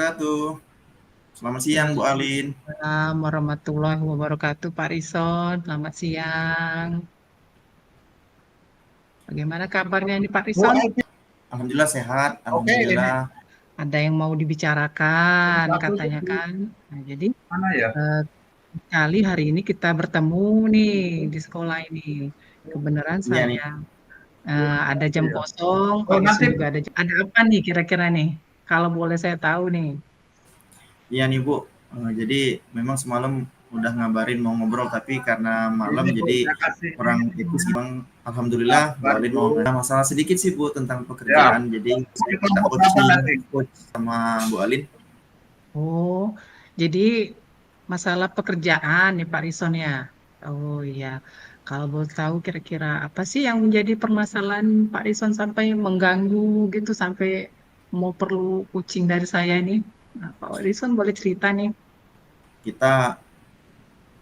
wabarakatuh. Selamat siang, Bu Alin. Waalaikumsalam warahmatullahi wabarakatuh, Pak Rison. Selamat siang. Bagaimana kabarnya ini, Pak Bu Rison? Alvin, Alhamdulillah sehat. oke ini Alhamdulillah. Ada yang mau dibicarakan, satu katanya kan. Nah, jadi mana ya? eh, kali hari ini kita bertemu nih di sekolah ini. Kebenaran Iya nih. saya ada jam Iya. kosong, Pak Oh Rison nanti juga ada apa nih kira-kira nih? Kalau boleh saya tahu nih. Iya nih, Bu. Jadi memang semalam udah ngabarin mau ngobrol tapi karena malam ini Bu jadi saya kasih kurang etis. Bang, Alhamdulillah Bu Alin mau bantu masalah sedikit sih, Bu, tentang ya. pekerjaan. Jadi saya Ini minta kelompok berapa coaching nanti? coach sama Bu Alin. Oh, jadi masalah pekerjaan nih Pak Rison ya. Oh iya, kalau boleh tahu kira-kira apa sih yang menjadi permasalahan Pak Rison sampai mengganggu gitu sampai mau perlu coaching dari saya ini? Nah, Pak Rison boleh cerita nih. Kita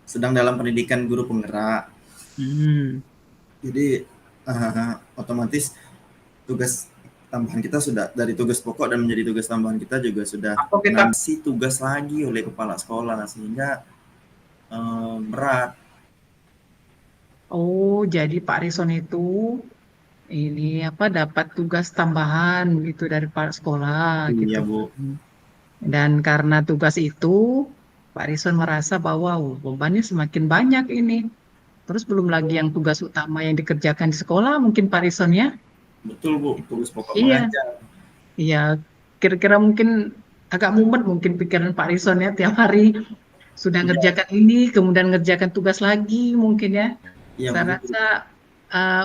sedang dalam pendidikan guru penggerak. Hmm. Jadi otomatis tugas tambahan kita sudah dari tugas pokok dan menjadi tugas tambahan kita juga sudah Atau kita ngasih tugas lagi oleh kepala sekolah sehingga berat. Oh, jadi Pak Rison itu ini apa dapat tugas tambahan gitu dari Pak sekolah gitu. Iya, Bu. Dan karena tugas itu, Pak Rison merasa bahwa bebannya semakin banyak ini. Terus belum lagi yang tugas utama yang dikerjakan di sekolah, mungkin Pak Rison ya? Betul, Bu. Tugas pokok Iya, mengajar. iya. Kira-kira mungkin agak mumet mungkin pikiran Pak Rison ya tiap hari sudah Iya, ngerjakan ini, kemudian ngerjakan tugas lagi mungkin ya. iya Saya begitu. rasa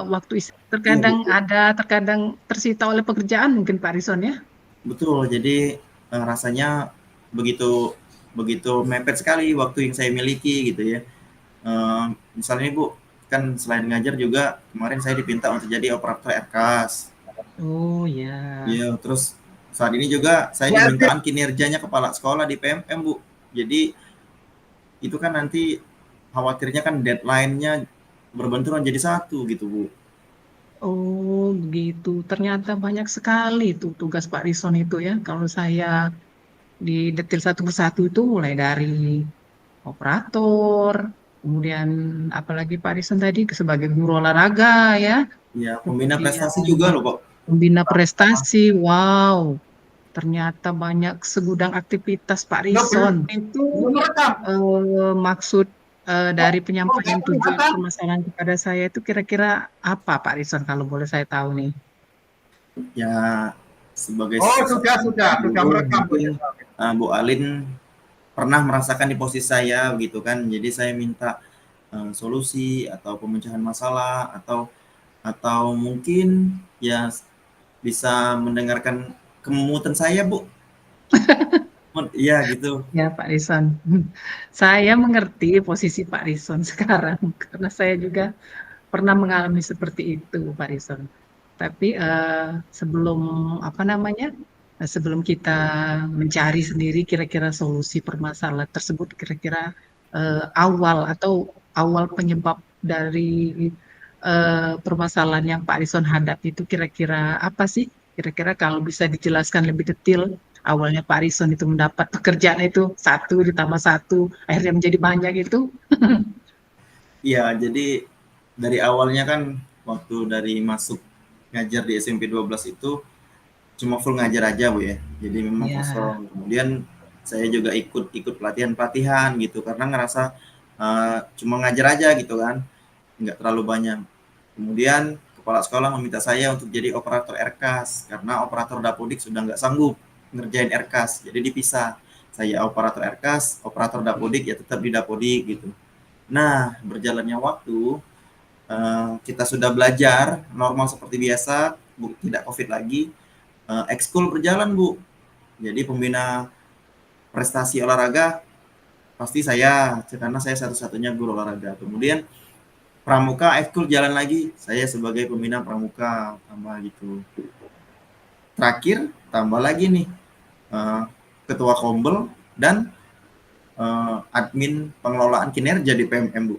waktu istirahat Iya, terkadang betul. ada, terkadang tersita oleh pekerjaan mungkin Pak Rison ya. Betul. Jadi rasanya begitu begitu mepet sekali waktu yang saya miliki gitu ya. Misalnya Bu, kan selain ngajar juga kemarin saya dipinta untuk jadi operator RKAS. Oh ya. Iya, terus saat ini juga saya Bu Alvin, dimintaan kinerjanya kepala sekolah di PMM, Bu. Jadi itu kan nanti khawatirnya kan deadline-nya berbenturan jadi satu gitu, Bu. Oh, begitu. Ternyata banyak sekali tuh tugas Pak Rison itu ya. Kalau saya di detail satu persatu itu mulai dari operator, kemudian apalagi Pak Rison tadi sebagai guru olahraga ya, Iya, pembina kemudian prestasi juga loh kok. pembina prestasi. Wow, ternyata banyak segudang aktivitas Pak lo Rison. Itu belum rekam. maksud Oh, dari oh penyampaian satu tujuan apa? permasalahan kepada saya itu kira-kira apa Pak Rison kalau boleh saya tahu nih? Ya, sebagai Oh seorang sudah guru merekam Bu. mungkin Bu Alin pernah merasakan di posisi saya begitu kan. Jadi saya minta solusi atau pemecahan masalah atau mungkin ya bisa mendengarkan kememutan saya, Bu. Iya gitu. Ya, Pak Rison. Saya mengerti posisi Pak Rison sekarang karena saya juga pernah mengalami seperti itu, Pak Rison. Tapi sebelum apa namanya? Sebelum kita mencari sendiri kira-kira solusi permasalahan tersebut, kira-kira awal penyebab dari permasalahan yang Pak Rison hadapi itu kira-kira apa sih? Kira-kira kalau bisa dijelaskan lebih detail, awalnya Pak Rison itu mendapat pekerjaan itu satu ditambah satu, akhirnya menjadi banyak itu. Iya, jadi dari awalnya kan waktu dari masuk ngajar di SMP 12 itu cuma full ngajar aja, Bu ya. Jadi memang Ya, kosong. Kemudian saya juga ikut pelatihan-pelatihan gitu karena ngerasa cuma ngajar aja gitu kan, nggak terlalu banyak. Kemudian kepala sekolah meminta saya untuk jadi operator RKAS karena operator Dapodik sudah nggak sanggup ngerjain RKAS, jadi dipisah. Saya operator RKAS, operator Dapodik ya tetap di Dapodik gitu. Nah, berjalannya waktu, kita sudah belajar normal seperti biasa, Bu, tidak COVID lagi. Ekskul berjalan, Bu. Jadi pembina prestasi olahraga pasti saya, karena saya satu-satunya guru olahraga. Kemudian pramuka ekskul jalan lagi, saya sebagai pembina pramuka tambah gitu. Terakhir tambah lagi nih ketua kombel dan admin pengelolaan kinerja di PMM, Bu.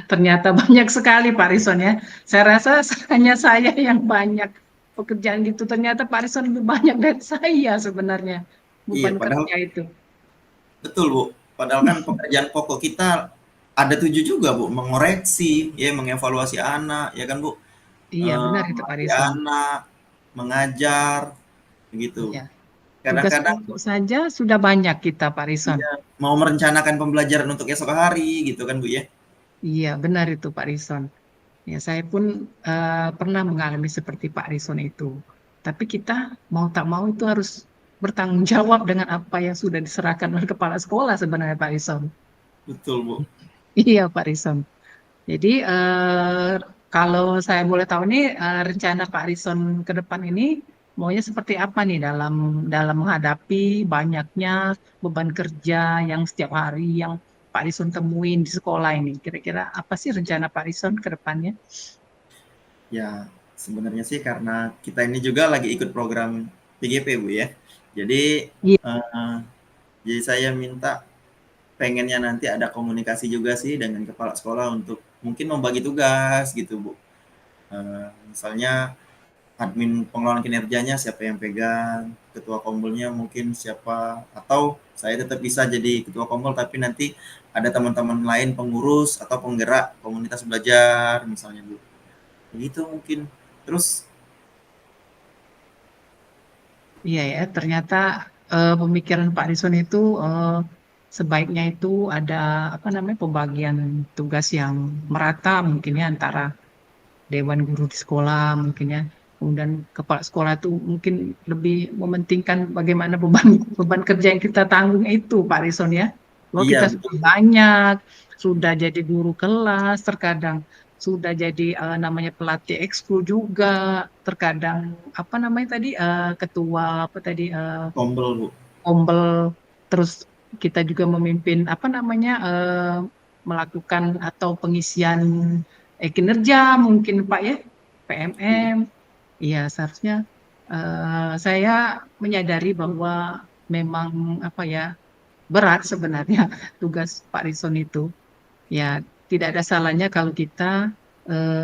ternyata banyak sekali Pak Rison ya. Saya rasa hanya saya yang banyak pekerjaan gitu. Ternyata Pak Rison lebih banyak dari saya sebenarnya. Iya, beban padahal kerja itu. betul, Bu. Padahal kan pekerjaan pokok kita ada 7 juga, Bu, mengoreksi, ya, mengevaluasi anak, ya kan, Bu? Iya, benar itu Pak Melatih Rison. anak, mengajar, begitu. Iya. Tugas Kadang-kadang pokok saja sudah banyak kita Pak Rison. iya, mau merencanakan pembelajaran untuk esok hari, gitu kan, Bu, ya? Iya, benar itu Pak Rison. Ya, saya pun pernah mengalami seperti Pak Rison itu. Tapi kita mau tak mau itu harus bertanggung jawab dengan apa yang sudah diserahkan oleh kepala sekolah sebenarnya Pak Rison. Betul, Bu. Iya Pak Rison. Jadi kalau saya boleh tahu nih rencana Pak Rison ke depan ini maunya seperti apa nih dalam dalam menghadapi banyaknya beban kerja yang setiap hari yang Pak Rison temuin di sekolah ini. Kira-kira apa sih rencana Pak Rison ke depannya? Ya, sebenarnya sih karena kita ini juga lagi ikut program PGP, Bu, ya. Jadi, Iya, eee, jadi saya minta pengennya nanti ada komunikasi juga sih dengan kepala sekolah untuk mungkin membagi tugas gitu, Bu. Misalnya admin pengelolaan kinerjanya siapa yang pegang, ketua kombolnya mungkin siapa, atau saya tetap bisa jadi ketua kombol tapi nanti ada teman-teman lain pengurus atau penggerak komunitas belajar misalnya, Bu. Begitu mungkin. Terus iya ya, ternyata pemikiran Pak Rison itu sebaiknya itu ada apa namanya pembagian tugas yang merata mungkin ya antara dewan guru di sekolah mungkin ya. Kemudian kepala sekolah itu mungkin lebih mementingkan bagaimana beban beban kerja yang kita tanggung itu Pak Rison ya. Kalau iya kita sudah betul, banyak, sudah jadi guru kelas, terkadang sudah jadi namanya pelatih ekskul juga, terkadang apa namanya tadi ketua apa tadi kombel, Bu. ombel, terus kita juga memimpin apa namanya melakukan atau pengisian kinerja mungkin Pak ya, Iya. PMM. Iya, seharusnya saya menyadari bahwa memang apa ya berat sebenarnya tugas Pak Rison itu. Ya, tidak ada salahnya kalau kita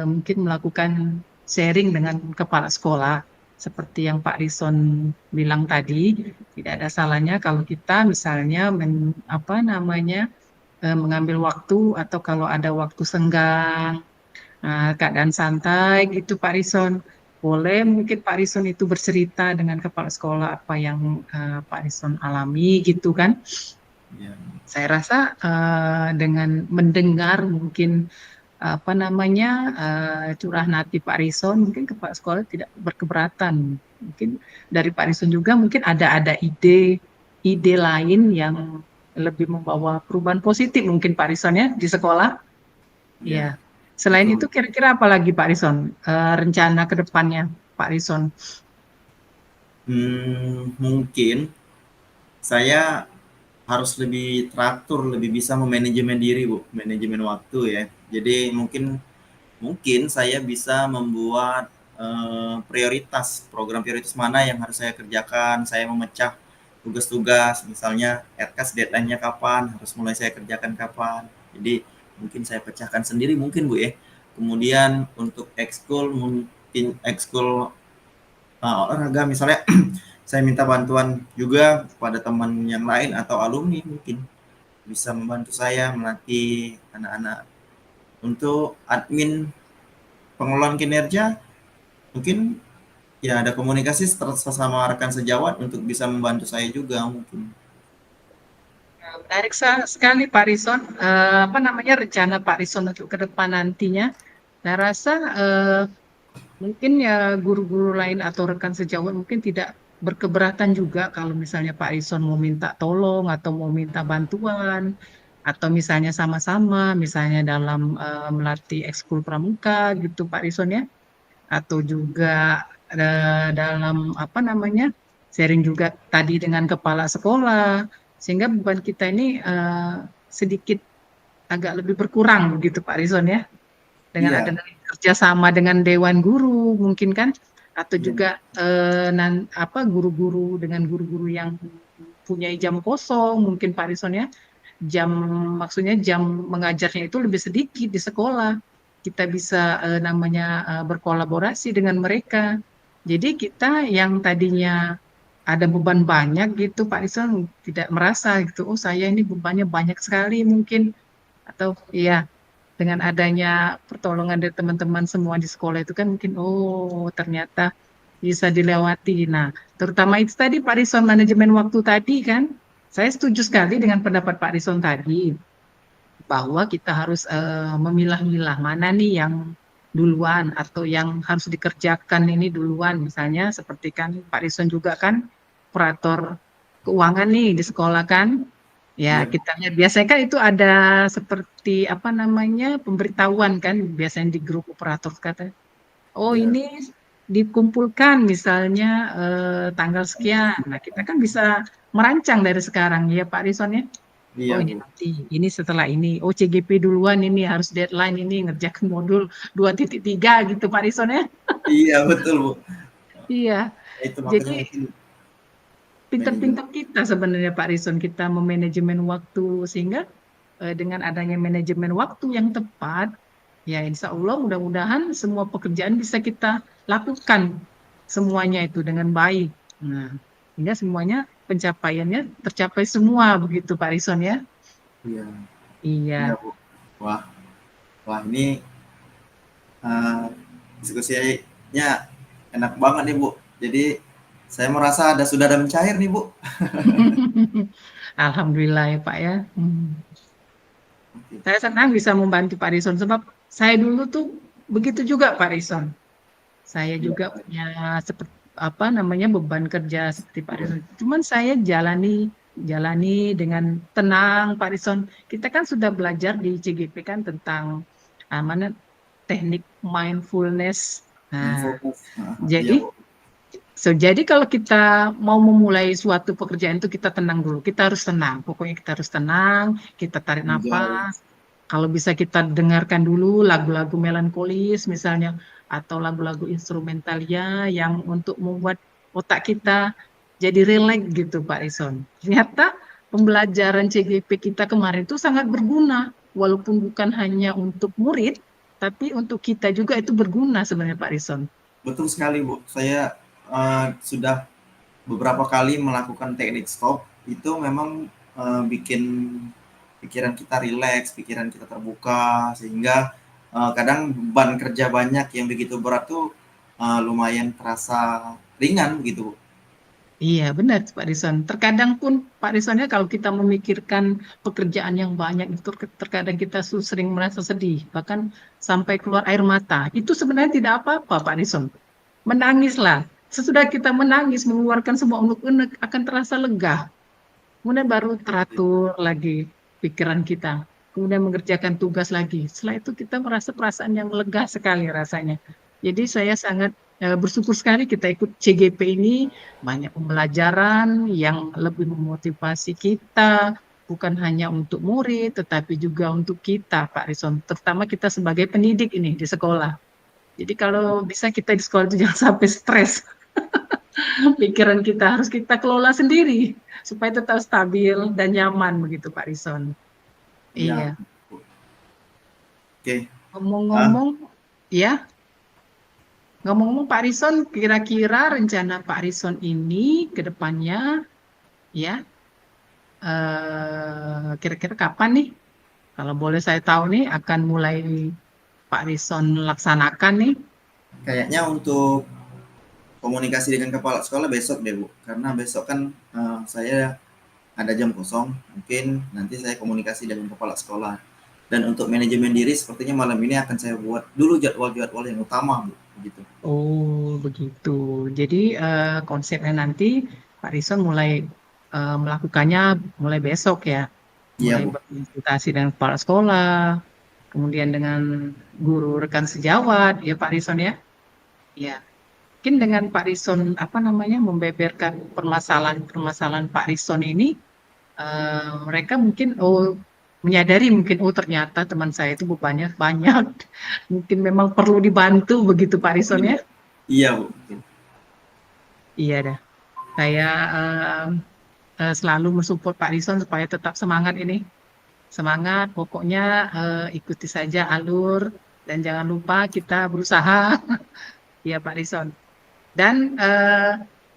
mungkin melakukan sharing dengan kepala sekolah seperti yang Pak Rison bilang tadi. Tidak ada salahnya kalau kita misalnya apa namanya mengambil waktu atau kalau ada waktu senggang, keadaan santai gitu Pak Rison. Boleh mungkin Pak Rison itu bercerita dengan kepala sekolah apa yang Pak Rison alami gitu kan. Iya. Saya rasa dengan mendengar mungkin apa namanya curahan hati Pak Rison, mungkin kepala sekolah tidak berkeberatan. Mungkin dari Pak Rison juga mungkin ada ide lain yang lebih membawa perubahan positif mungkin Pak Rison ya di sekolah. Iya, Ya. Selain betul. itu kira-kira apa lagi Pak Rison rencana ke depannya Pak Rison? Mungkin saya harus lebih teratur, lebih bisa memanajemen diri, Bu, manajemen waktu ya. Jadi mungkin mungkin saya bisa membuat prioritas, program prioritas mana yang harus saya kerjakan, saya memecah tugas-tugas, misalnya RKAS deadline-nya kapan, harus mulai saya kerjakan kapan. Jadi mungkin saya pecahkan sendiri mungkin, Bu, ya. Kemudian untuk ekskul mungkin ekskul olahraga misalnya saya minta bantuan juga pada teman yang lain atau alumni mungkin bisa membantu saya melatih anak-anak untuk admin pengelolaan kinerja mungkin ya ada komunikasi sesama rekan sejawat untuk bisa membantu saya juga mungkin. Menarik sekali Pak Rison. Apa namanya rencana Pak Rison untuk ke depan nantinya? Saya rasa mungkin ya guru-guru lain atau rekan sejawat mungkin tidak berkeberatan juga kalau misalnya Pak Rison mau minta tolong atau mau minta bantuan atau misalnya sama-sama misalnya dalam melatih ekskul pramuka gitu Pak Rison ya atau juga dalam apa namanya sharing juga tadi dengan kepala sekolah sehingga beban kita ini sedikit agak lebih berkurang begitu Pak Rison ya dengan Iya, adanya kerjasama dengan dewan guru mungkin kan atau iya, juga apa guru-guru dengan guru-guru yang punya jam kosong mungkin Pak Rison ya jam maksudnya jam mengajarnya itu lebih sedikit di sekolah kita bisa namanya berkolaborasi dengan mereka jadi kita yang tadinya ada beban banyak gitu Pak Rison, tidak merasa gitu, oh saya ini bebannya banyak sekali mungkin, atau iya dengan adanya pertolongan dari teman-teman semua di sekolah itu kan mungkin oh ternyata bisa dilewati. Nah, terutama itu tadi Pak Rison manajemen waktu tadi kan, saya setuju sekali dengan pendapat Pak Rison tadi bahwa kita harus memilah-milah mana nih yang duluan atau yang harus dikerjakan ini duluan. Misalnya seperti kan Pak Rison juga kan operator keuangan nih di sekolah kan. Ya, Iya, kita lihat biasanya kan itu ada seperti apa namanya pemberitahuan kan biasanya di grup operator kata, oh iya, ini dikumpulkan misalnya tanggal sekian. Nah, kita kan bisa merancang dari sekarang ya Pak Rison ya. Oh iya ini Bu. nanti, ini setelah ini. Oh CGP duluan ini harus deadline ini ngerjakan modul 2.3 gitu Pak Rison ya. Iya betul Bu. Iya, Itu jadi makanya mungkin manajemen. pinter-pinter kita sebenarnya Pak Rison kita memanajemen waktu sehingga dengan adanya manajemen waktu yang tepat, ya insya Allah mudah-mudahan semua pekerjaan bisa kita lakukan semuanya itu dengan baik. Nah, sehingga semuanya pencapaiannya tercapai semua begitu Pak Rison ya. Iya, iya Iya. Bu. Wah, wah ini uh, diskusinya enak banget nih Bu. Jadi saya merasa sudah ada mencair nih Bu. Alhamdulillah ya Pak ya. Oke. Saya senang bisa membantu Pak Rison sebab saya dulu tuh begitu juga Pak Rison. Saya Iya, juga punya seperti apa namanya beban kerja seperti Pak Rison. Cuman saya jalani dengan tenang Pak Rison. Kita kan sudah belajar di CGP kan tentang mana teknik mindfulness. Nah, mindfulness. Iya jadi Bu. jadi kalau kita mau memulai suatu pekerjaan itu kita tenang dulu. Kita harus tenang. Pokoknya kita harus tenang, kita tarik Enjoy. nafas. Kalau bisa kita dengarkan dulu lagu-lagu melankolis misalnya atau lagu-lagu instrumentalia yang untuk membuat otak kita jadi rileks gitu Pak Ison. Ternyata pembelajaran CGP kita kemarin itu sangat berguna walaupun bukan hanya untuk murid tapi untuk kita juga itu berguna sebenarnya Pak Ison. Betul sekali Bu. Saya sudah beberapa kali melakukan teknik stop itu memang bikin pikiran kita rileks, pikiran kita terbuka sehingga kadang beban kerja banyak yang begitu berat tuh lumayan terasa ringan begitu Bu. Iya, benar Pak Rison. Terkadang pun Pak Risonnya kalau kita memikirkan pekerjaan yang banyak itu terkadang kita sering merasa sedih, bahkan sampai keluar air mata. Itu sebenarnya tidak apa-apa Pak Rison. Menangislah. Sesudah kita menangis, mengeluarkan semua unek-unek akan terasa lega. Kemudian baru teratur lagi pikiran kita. Kemudian mengerjakan tugas lagi. Setelah itu kita merasa perasaan yang lega sekali rasanya. Jadi saya sangat bersyukur sekali kita ikut CGP ini, banyak pembelajaran yang lebih memotivasi kita, bukan hanya untuk murid, tetapi juga untuk kita, Pak Rison. Terutama kita sebagai pendidik ini di sekolah. Jadi kalau bisa kita di sekolah itu jangan sampai stres. Pikiran kita harus kita kelola sendiri supaya tetap stabil dan nyaman begitu Pak Rison. Iya. Iya. Oke. Ah, Ngomong-ngomong, ya, ngomong-ngomong Pak Rison, kira-kira rencana Pak Rison ini ke depannya, ya, kira-kira kapan nih? Kalau boleh saya tahu nih, akan mulai Pak Rison laksanakan nih. kayaknya untuk komunikasi dengan kepala sekolah besok deh Bu, karena besok kan saya ada jam kosong, mungkin nanti saya komunikasi dengan kepala sekolah. Dan untuk manajemen diri sepertinya malam ini akan saya buat dulu jadwal-jadwal yang utama Bu, begitu. Oh, begitu. Jadi konsepnya nanti Pak Rison mulai melakukannya mulai besok ya. Iya Mulai Bu. berkonsultasi dengan kepala sekolah, kemudian dengan guru rekan sejawat, ya Pak Rison ya. Ya, mungkin dengan Pak Rison apa namanya membeberkan permasalahan-permasalahan Pak Rison ini, mereka mungkin oh menyadari mungkin oh ternyata teman saya itu bebannya banyak, mungkin memang perlu dibantu begitu Pak Rison ya. Iya Bu. Iya dah, saya selalu mensupport Pak Rison supaya tetap semangat ini. Semangat, pokoknya ikuti saja alur dan jangan lupa kita berusaha, ya Pak Rison. Dan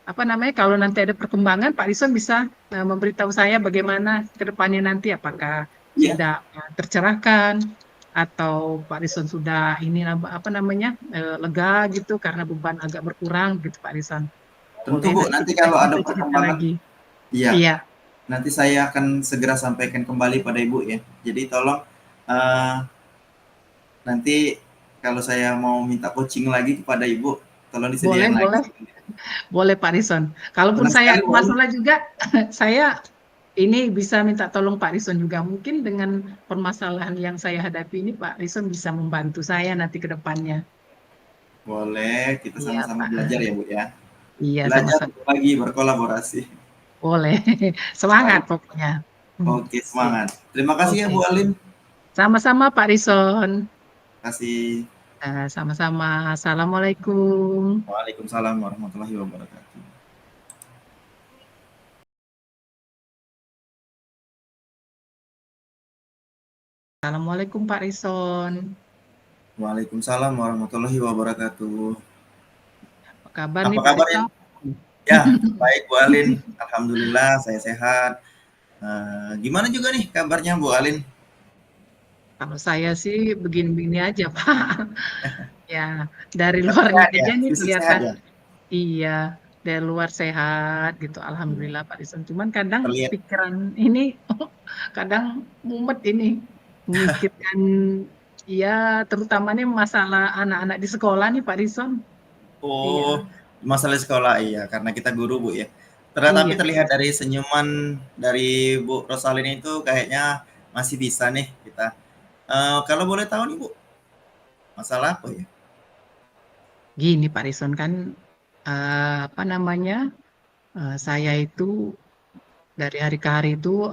apa namanya, kalau nanti ada perkembangan, Pak Rison bisa memberitahu saya bagaimana ke depannya nanti, apakah Iya, sudah tercerahkan atau Pak Rison sudah ini apa namanya, lega gitu karena beban agak berkurang gitu Pak Rison. tentu Boleh Bu, nanti nanti kita kalau ada cerita-cerita perkembangan, lagi. iya, Iya, nanti saya akan segera sampaikan kembali pada Ibu ya. Jadi tolong uh, nanti kalau saya mau minta coaching lagi kepada Ibu, tolong boleh, disediain lagi. boleh, boleh Pak Rison. Kalaupun Senang saya sekali ada Bu Alin. masalah juga, saya ini bisa minta tolong Pak Rison juga. Mungkin dengan permasalahan yang saya hadapi ini, Pak Rison bisa membantu saya nanti ke depannya. Boleh, kita Iya, sama-sama Pak. belajar ya Bu ya. Iya, Belajar sama-sama. lagi berkolaborasi. Boleh. Semangat Baik, pokoknya. Hmm, oke Sip. semangat. Terima kasih ya Oke. Bu Alin. Sama-sama Pak Rison. Terima kasih. Sama-sama. Assalamualaikum. Waalaikumsalam warahmatullahi wabarakatuh. Assalamualaikum Pak Rison. Waalaikumsalam warahmatullahi wabarakatuh. Apa kabar nih Apa Pak kabarnya? Rison? Ya, baik Bu Alin. Alhamdulillah saya sehat. Gimana juga nih kabarnya Bu Alin? Kalau saya sih begini-begini aja Pak. Ya, dari Tapi luarnya sehat ya, aja nih fisik sehat kelihatan. ya. Iya, dari luar sehat gitu. Alhamdulillah Pak Rison. Cuman kadang Terlihat. pikiran ini kadang mumet ini memikirkan ya terutama nih masalah anak-anak di sekolah nih Pak Rison. Iya, Oh, masalah sekolah iya, karena kita guru Bu ya. Tapi iya Pak terlihat Rison. dari senyuman dari Bu Rosalina itu kayaknya masih bisa nih kita. Kalau boleh tahu nih Bu, masalah apa ya? Gini Pak Rison kan apa namanya? Saya itu dari hari ke hari itu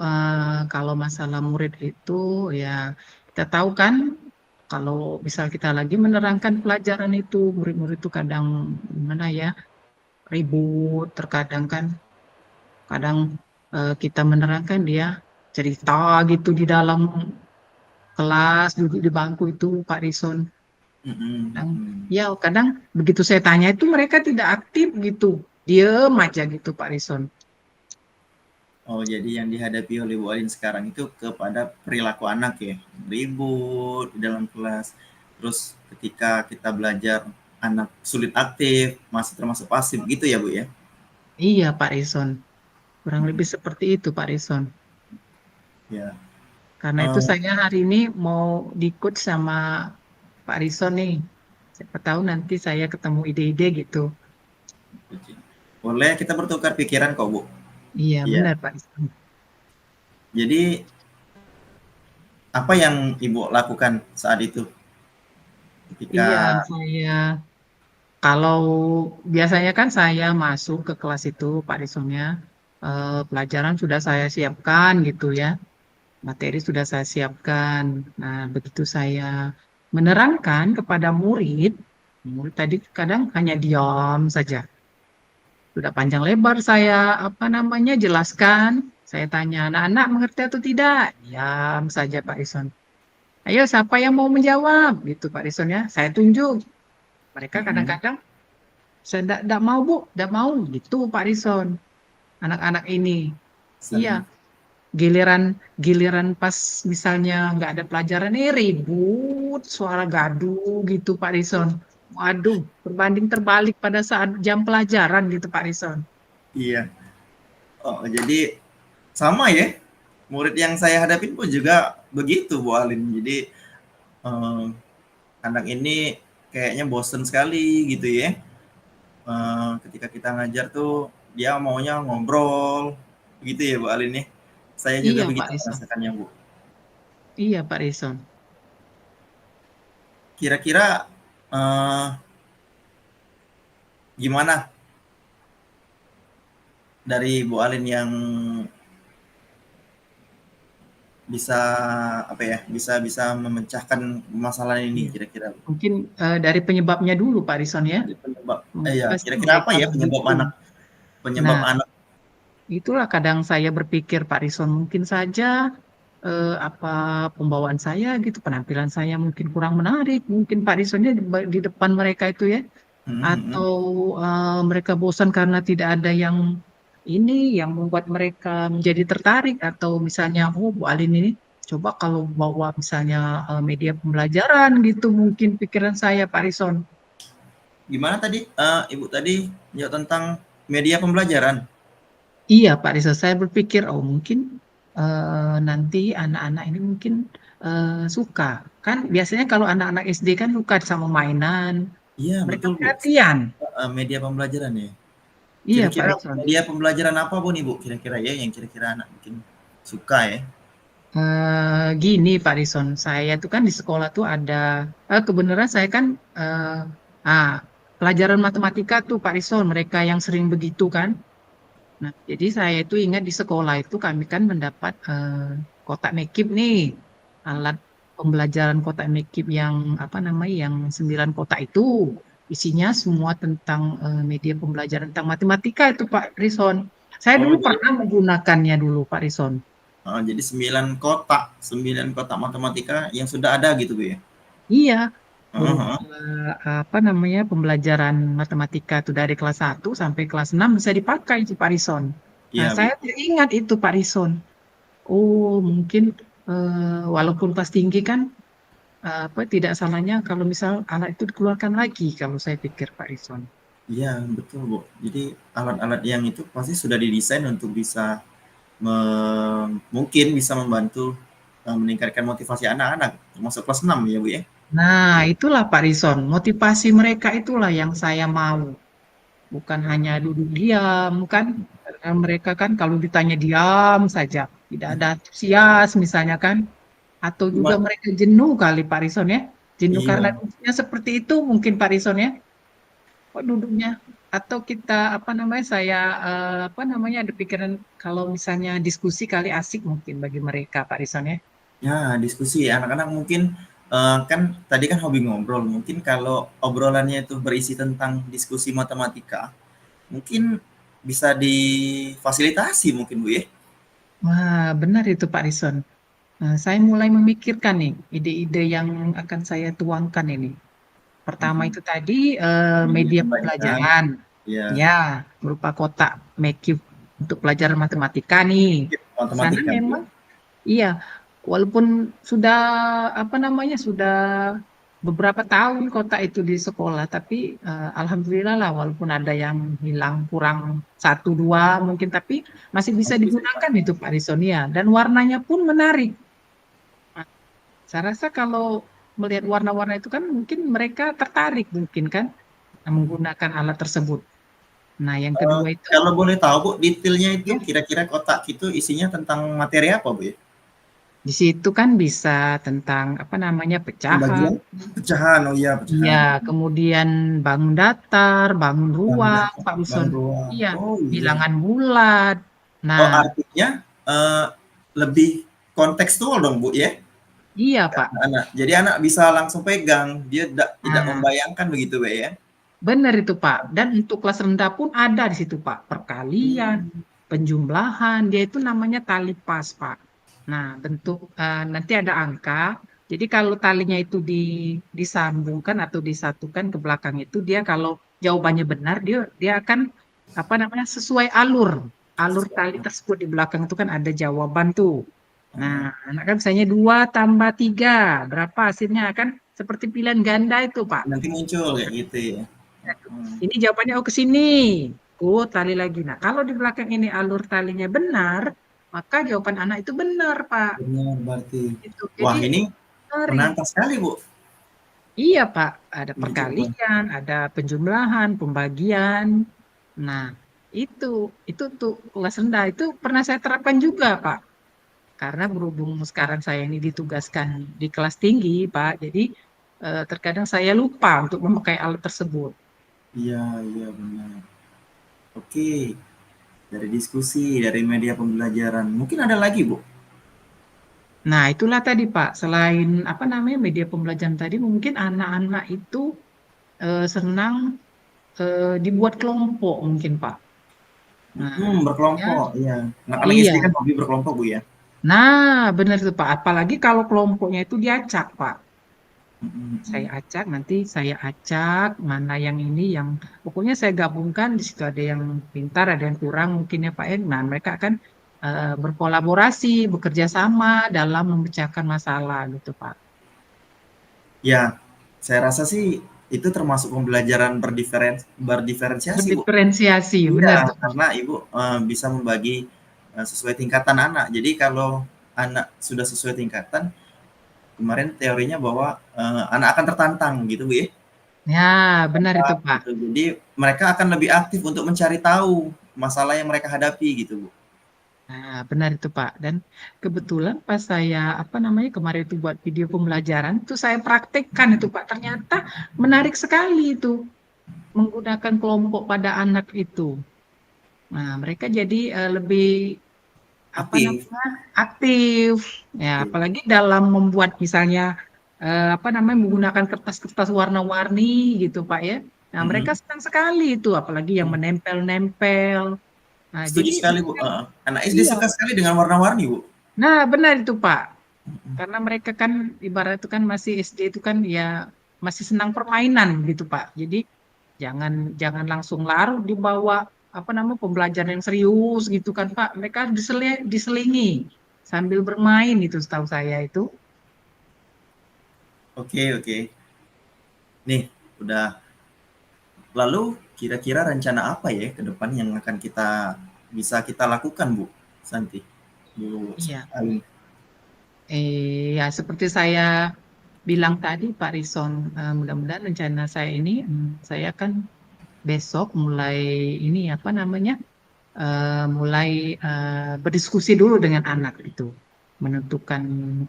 kalau masalah murid itu ya kita tahu kan kalau misal kita lagi menerangkan pelajaran itu murid-murid itu kadang gimana ya ribut terkadang kan kadang kita menerangkan dia cerita gitu di dalam kelas duduk di bangku itu Pak Rison. Mhm, Kadang, mhm. ya kadang begitu saya tanya itu mereka tidak aktif gitu, diem aja gitu Pak Rison. Oh, jadi yang dihadapi oleh Bu Alin sekarang itu kepada perilaku anak ya, ribut di dalam kelas. Terus ketika kita belajar anak sulit aktif, masih termasuk pasif gitu ya Bu ya? Iya Pak Rison, kurang Mhm. lebih seperti itu Pak Rison. Ya. Karena itu Oh, saya hari ini mau di-coach sama Pak Rison nih. Siapa tahu nanti saya ketemu ide-ide gitu. boleh kita bertukar pikiran kok Bu. Iya Iya. benar Pak Rison. Jadi apa yang Ibu lakukan saat itu Iya ketika saya kalau biasanya kan saya masuk ke kelas itu Pak Risonnya pelajaran sudah saya siapkan gitu ya. Materi sudah saya siapkan. Nah, begitu saya menerangkan kepada murid, murid tadi kadang hanya diam saja. Sudah panjang lebar saya apa namanya jelaskan. Saya tanya, anak-anak mengerti atau tidak? Diam saja Pak Rison. Ayo siapa yang mau menjawab? Gitu Pak Rison ya. Saya tunjuk. Mereka mhm, kadang-kadang saya tidak mau Bu, tidak mau gitu Pak Rison. Anak-anak ini. sering Iya, giliran giliran pas misalnya nggak ada pelajaran ribut suara gaduh gitu Pak Rison. Waduh, berbanding terbalik pada saat jam pelajaran gitu Pak Rison. iya. Oh, jadi sama ya, murid yang saya hadapin pun juga begitu Bu Alin. Jadi, eee, anak ini kayaknya bosen sekali gitu ya, ketika kita ngajar tuh dia maunya ngobrol, gitu ya Bu Alin ya? Saya juga Iya Pak begitu Rison. merasakannya Bu. Iya Pak Rison. Kira-kira, eee, gimana dari Bu Alin yang bisa, apa ya, bisa bisa memecahkan masalah ini Iya. kira-kira? Mungkin dari penyebabnya dulu Pak Rison ya. Jadi penyebab iya, Mengapa sih kira-kira apa mereka ya begitu? penyebab Nah, anak itulah kadang saya berpikir Pak Rison mungkin saja apa pembawaan saya gitu, penampilan saya mungkin kurang menarik, mungkin Pak Risonnya di depan mereka itu ya. Mhm. atau mereka bosan karena tidak ada yang ini yang membuat mereka menjadi tertarik, atau misalnya, oh Bu Alin ini coba kalau bawa misalnya media pembelajaran gitu, mungkin pikiran saya Pak Rison. Gimana tadi, Ibu tadi jawab tentang media pembelajaran? Iya Pak Rison, saya berpikir oh mungkin nanti anak-anak ini mungkin suka. Kan biasanya kalau anak-anak SD kan suka sama mainan, Iya mereka betul Bu, perhatian. media pembelajaran ya. Iya Pak Kira-kira Rison. media pembelajaran apa Bu nih Bu, kira-kira ya yang kira-kira anak mungkin suka ya? Gini Pak Rison, saya tuh kan di sekolah tuh ada, kebenaran saya kan ah, pelajaran matematika tuh Pak Rison, mereka yang sering begitu kan. Nah, jadi saya itu ingat di sekolah itu kami kan mendapat kotak mekip nih, alat pembelajaran kotak mekip yang apa namanya, yang 9 kotak itu isinya semua tentang media pembelajaran tentang matematika itu Pak Rison. Saya Oh dulu jadi pernah menggunakannya dulu Pak Rison. jadi 9 kotak matematika yang sudah ada gitu Bu ya? Iya, Heeh berupa heeh. apa namanya, pembelajaran matematika itu dari kelas 1 sampai kelas 6 bisa dipakai itu Pak Rison. Nah, Iya Bu. saya teringat itu Pak Rison. Oh, mungkin walaupun kelas tinggi kan apa tidak salahnya kalau misal alat itu dikeluarkan lagi kalau saya pikir Pak Rison. Iya betul Bu. Jadi alat-alat yang itu pasti sudah didesain untuk bisa mungkin bisa membantu, meningkatkan motivasi anak-anak, termasuk kelas 6 ya Bu ya? Nah, itulah Pak Rison, motivasi mereka itulah yang saya mau. Bukan hanya duduk diam kan. Karena mereka kan kalau ditanya diam saja, tidak ada antusias misalnya kan. Atau juga Cuma mereka jenuh kali Pak Rison ya. Jenuh karena iya, duduknya seperti itu mungkin Pak Rison ya. Kok duduknya? Atau kita apa namanya, saya apa namanya, ada pikiran kalau misalnya diskusi kali asik mungkin bagi mereka Pak Rison ya. ya diskusi anak-anak mungkin, kan tadi kan hobi ngobrol, mungkin kalau obrolannya itu berisi tentang diskusi matematika, mungkin bisa difasilitasi mungkin Bu ya? Wah, benar itu Pak Rison. Nah, saya mulai memikirkan nih ide-ide yang akan saya tuangkan ini. Pertama Mhm. itu tadi Media media pembelajaran, pembelajaran, ya ya berupa kotak Makcube untuk pelajaran matematika nih. Di sana matematika Bu ya? memang iya, walaupun sudah apa namanya, sudah beberapa tahun kotak itu di sekolah, tapi alhamdulillah lah walaupun ada yang hilang kurang satu dua mungkin, tapi masih bisa Masih bisa digunakan dipakai. itu Pak Risonia, dan warnanya pun menarik. Nah, saya rasa kalau melihat warna-warna itu kan mungkin mereka tertarik mungkin kan menggunakan alat tersebut. Nah, yang kedua itu Kalau boleh tahu Bu, detailnya itu ya, kira-kira kotak itu isinya tentang materi apa Bu ya? di situ kan bisa tentang apa namanya, pecahan, Pembagian? Pecahan, oh iya iya, pecahan. kemudian bangun datar, bangun Bang ruang, datar, Pak bang Wison. ruang. Iya, Oh iya. bilangan bulat. Oh Nah, artinya lebih kontekstual dong Bu ya? iya Ke Pak. anak. Jadi anak bisa langsung pegang, dia tidak Nah, membayangkan begitu Bu ya? benar itu Pak. Dan untuk kelas rendah pun ada di situ Pak. Perkalian, Hmm, penjumlahan, dia itu namanya tali pas Pak. Nah, bentuk nanti ada angka. Jadi kalau talinya itu disambungkan atau disatukan ke belakang itu, dia kalau jawabannya benar, dia dia akan apa namanya, sesuai alur. Alur tali tersebut di belakang itu kan ada jawaban tuh. Nah, anak kan misalnya 2 tambah 3 berapa hasilnya, kan seperti pilihan ganda itu Pak. nanti muncul kayak gitu ya. Hmm, Ini jawabannya oh ke sini. Oh, tali lagi. Nah, kalau di belakang ini alur talinya benar, maka jawaban anak itu benar, Pak. benar berarti. Gitu. Wah Jadi ini menarik. menantang sekali Bu. Iya, Pak. Ada Dicoba. perkalian, ada penjumlahan, pembagian. Nah, itu itu tuh kelas rendah itu pernah saya terapkan juga, Pak. Karena berhubung sekarang saya ini ditugaskan di kelas tinggi, Pak. Jadi terkadang saya lupa untuk memakai alat tersebut. Iya, iya benar. Oke, dari diskusi, dari media pembelajaran. Mungkin ada lagi Bu? Nah, itulah tadi Pak, selain apa namanya, media pembelajaran tadi, mungkin anak-anak itu senang dibuat kelompok mungkin Pak. Nah, ya, Berkelompok, iya. Anak-anak SD iya. kan hobi berkelompok Bu ya? Nah, benar itu Pak. Apalagi kalau kelompoknya itu diacak Pak. Saya acak, nanti saya acak mana yang ini yang pokoknya saya gabungkan di situ ada yang pintar, ada yang kurang mungkin ya Pak. Nah, mereka akan berkolaborasi, bekerja sama dalam memecahkan masalah gitu Pak. Ya, saya rasa sih itu termasuk pembelajaran berdiferensiasi, Bu. Berdiferensiasi, benar Iya, tuh Pak. karena Ibu, bisa membagi, sesuai tingkatan anak. Jadi kalau anak sudah sesuai tingkatan, kemarin teorinya bahwa, anak akan tertantang gitu, Bu, ya. Ya, benar itu Pak. Gitu. Jadi mereka akan lebih aktif untuk mencari tahu masalah yang mereka hadapi gitu, Bu. Nah, benar itu Pak. Dan kebetulan pas saya apa namanya kemarin itu buat video pembelajaran itu saya praktekkan itu Pak. Ternyata menarik sekali itu menggunakan kelompok pada anak itu. Nah, mereka jadi lebih apa Aktif. namanya aktif. Ya, Oke. apalagi dalam membuat misalnya apa namanya menggunakan kertas-kertas warna-warni gitu Pak ya. Nah, mereka Mhm. senang sekali itu, apalagi yang menempel-nempel. Nah, Setuju jadi sekali, Bu, mereka heeh. Anak SD iya. suka sekali dengan warna-warni, Bu. Nah, benar itu Pak. Karena mereka kan ibarat itu kan masih SD itu kan ya masih senang permainan gitu Pak. Jadi jangan jangan langsung larut dibawa apa namanya pembelajaran yang serius gitu kan Pak. Mereka diselingi sambil bermain itu setahu saya itu. Oke oke. Nih, udah. Lalu kira-kira rencana apa ya ke depan yang akan bisa kita lakukan, Bu Santi? Bu Iya. Alim. Ya seperti saya bilang tadi Pak Rison, mudah-mudahan rencana saya ini saya kan besok mulai ini apa namanya mulai berdiskusi dulu dengan anak itu, menentukan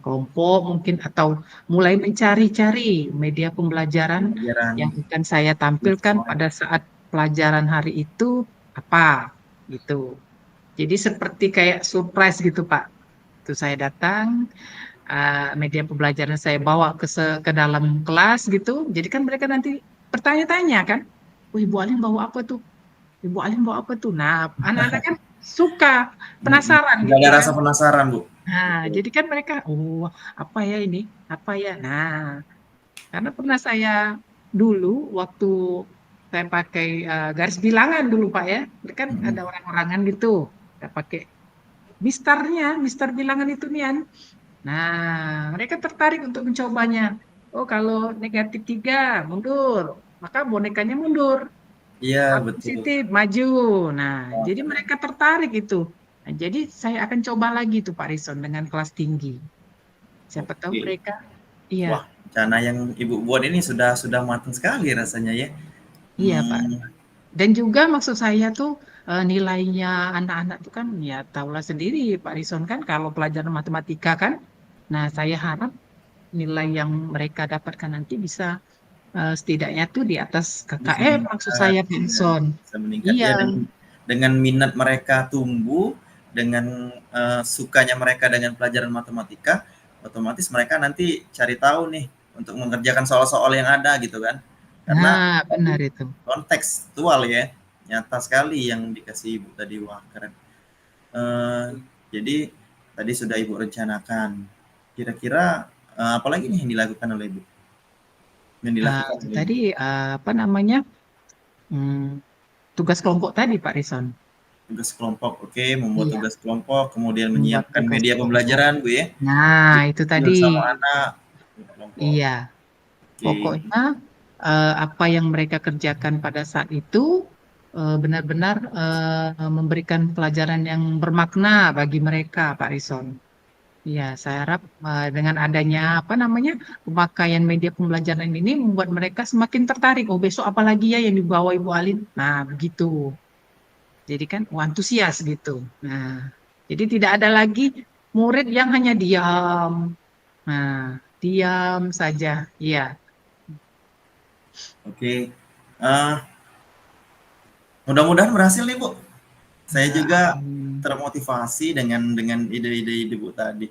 kelompok mungkin atau mulai mencari-cari media pembelajaran Pembelajaran yang akan saya tampilkan virtual. pada saat pelajaran hari itu apa gitu. Jadi seperti kayak surprise gitu Pak. Itu saya datang, media pembelajaran saya bawa ke dalam kelas gitu. Jadi kan mereka nanti bertanya-tanya kan, "Oh, Ibu Alim bawa apa tuh? Ibu Alim bawa apa tuh?" Nah, anak-anak kan suka, Mhm. penasaran Udah gitu ada kan. rasa penasaran, Bu. Nah, Betul. jadi kan mereka, oh apa ya ini, apa ya. Nah, karena pernah saya dulu waktu saya pakai garis bilangan dulu Pak ya, ini kan Mhm. ada orang-orangan gitu, saya pakai mister bilangan itu nian. Nah, mereka tertarik untuk mencobanya. Oh, kalau negatif 3 mundur, maka bonekanya mundur. Iya, Kalau betul. positif maju. Nah, Wah, jadi keren. mereka tertarik itu. Nah, jadi saya akan coba lagi tuh Pak Rison dengan kelas tinggi. Siapa tahu Oke. mereka, iya, Wah, rencana yang Ibu buat ini sudah matang sekali rasanya ya. iya Pak. Hmm, Dan juga maksud saya tuh nilainya anak-anak tuh kan ya tahulah sendiri Pak Rison kan kalau pelajaran matematika kan. Nah, saya harap nilai yang mereka dapatkan nanti bisa setidaknya tuh di atas bisa KKM maksud meningkat, saya Pak ya, Rison. bisa meningkat Iya, ya dengan minat mereka tumbuh, dengan sukanya mereka dengan pelajaran matematika, otomatis mereka nanti cari tahu nih untuk mengerjakan soal-soal yang ada gitu kan. Karena nah tadi benar itu. kontekstual ya, nyata sekali yang dikasih Ibu tadi, wah keren. Eh, jadi tadi sudah Ibu rencanakan. Kira-kira apa lagi nih yang dilakukan oleh Ibu? Yang dilakukan Itu oleh Ibu? tadi apa namanya hmm, tugas kelompok tadi Pak Rison. Tugas kelompok, oke, membuat Iya, tugas kelompok, kemudian membuat menyiapkan tugas media kelompok. pembelajaran, Bu ya, Nah itu tadi, bersama anak, kelompok, iya. oke, Pokoknya apa yang mereka kerjakan pada saat itu benar-benar memberikan pelajaran yang bermakna bagi mereka, Pak Rison. Iya, saya harap dengan adanya apa namanya pemakaian media pembelajaran ini membuat mereka semakin tertarik. Oh, besok apa lagi ya yang dibawa Ibu Alin? Nah, begitu. Jadi kan antusias gitu. Nah, jadi tidak ada lagi murid yang hanya diam. Nah, diam saja. Iya. oke. Eh, mudah-mudahan berhasil nih, Bu. Saya juga Amin. termotivasi dengan ide-ide Ibu tadi.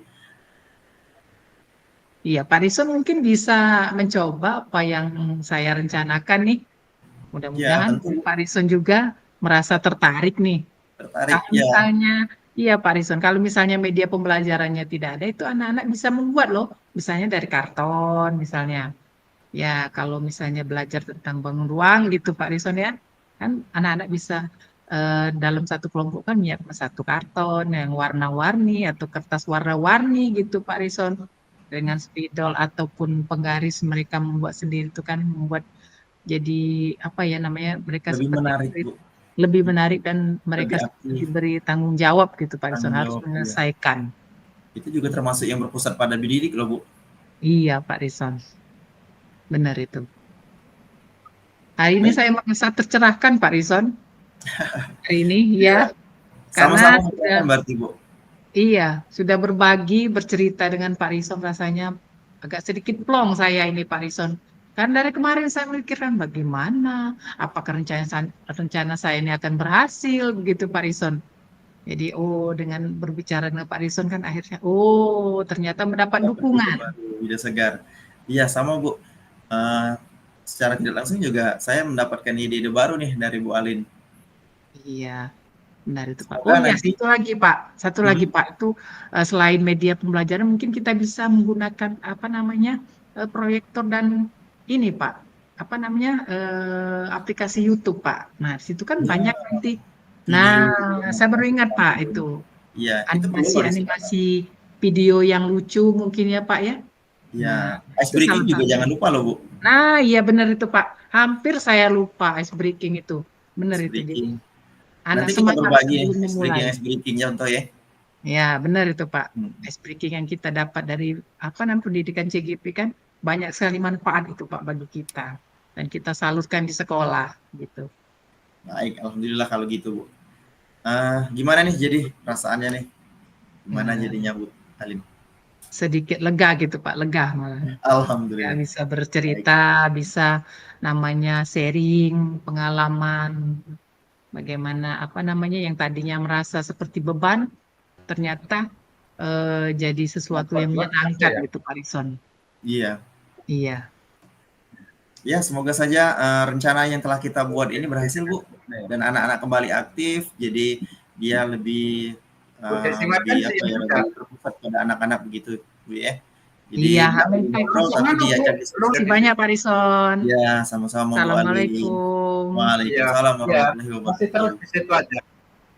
Iya, Pak Rison mungkin bisa mencoba apa yang saya rencanakan nih. Ya, Mudah-mudahan tentu Pak Rison juga merasa tertarik nih. tertarik. Kalau Ya, misalnya, iya Pak Rison, kalau misalnya media pembelajarannya tidak ada, itu anak-anak bisa membuat loh. Misalnya dari karton, misalnya. Ya, kalau misalnya belajar tentang bangun ruang gitu Pak Rison ya, kan anak-anak bisa dalam satu kelompok kan menyiapkan satu karton yang warna-warni atau kertas warna-warni gitu Pak Rison. Dengan spidol ataupun penggaris mereka membuat sendiri itu kan membuat jadi apa ya namanya mereka Lebih seperti menarik, Bu. lebih menarik dan mereka Lebih seperti aktif, diberi tanggung jawab gitu Pak Rison tanggung harus jawab, iya. menyelesaikan. Itu juga termasuk yang berpusat pada didik loh, Bu. Iya Pak Rison, benar itu. Hari ini Baik, saya merasa tercerahkan Pak Rison. Hari ini ya, sama-sama karena sudah mencerahkan berarti, Bu. iya, sudah berbagi, bercerita dengan Pak Rison rasanya agak sedikit plong saya ini Pak Rison. Kan dari kemarin saya memikirkan bagaimana, apakah rencana saya ini akan berhasil begitu Pak Rison. Jadi dengan berbicara dengan Pak Rison kan akhirnya ternyata mendapat Dapat ide dukungan. baru, ide segar. Iya, sama, Bu. Eh, secara tidak langsung juga saya mendapatkan ide-ide baru nih dari Bu Alin. Iya, benar itu Pak. Oh Semoga ya, nanti satu lagi mhm, Pak itu selain media pembelajaran mungkin kita bisa menggunakan apa namanya proyektor dan ini Pak, apa namanya aplikasi YouTube Pak. Nah, di situ kan ya banyak nanti. Nah, video saya baru ingat Pak itu iya, itu perlu baru sekarang. animasi-animasi video yang lucu mungkin ya Pak ya. Iya, Nah, ice itu breaking salah juga satu. jangan lupa loh, Bu. Nah, iya benar itu Pak. Hampir saya lupa ice breaking itu. Benar Ice itu. Jadi breaking. anak Nanti kita semangat berbagi ya, sebelum memulai. ice breaking contoh ya. Ya, benar itu Pak. Hmm. Ice breaking yang kita dapat dari apa namanya pendidikan CGP kan banyak sekali manfaat itu Pak bagi kita dan kita salurkan di sekolah gitu. Baik, alhamdulillah kalau gitu, Bu. Gimana nih jadi perasaannya nih? Gimana Nah, jadinya, Bu Alin? sedikit lega gitu Pak, lega malah. Ya, Alhamdulillah. bisa Baik. bercerita, bisa namanya sharing pengalaman bagaimana apa namanya yang tadinya merasa seperti beban ternyata jadi sesuatu yang menyenangkan gitu Pak Rison. Iya. Iya. Ya, semoga saja rencana yang telah kita buat ini berhasil, Bu. Dan anak-anak kembali aktif, jadi dia lebih lebih apa ya, lebih terpusat pada anak-anak begitu, Bu ya. Iya, Jadi nggak amin. perlu Baik, ngobrol tapi semangat, Bu. diajak Terima diskusi. kasih banyak, Pak Rison. Ya, sama-sama Bu Alin. Assalamualaikum. Waalaikumsalam warahmatullahi wabarakatuh.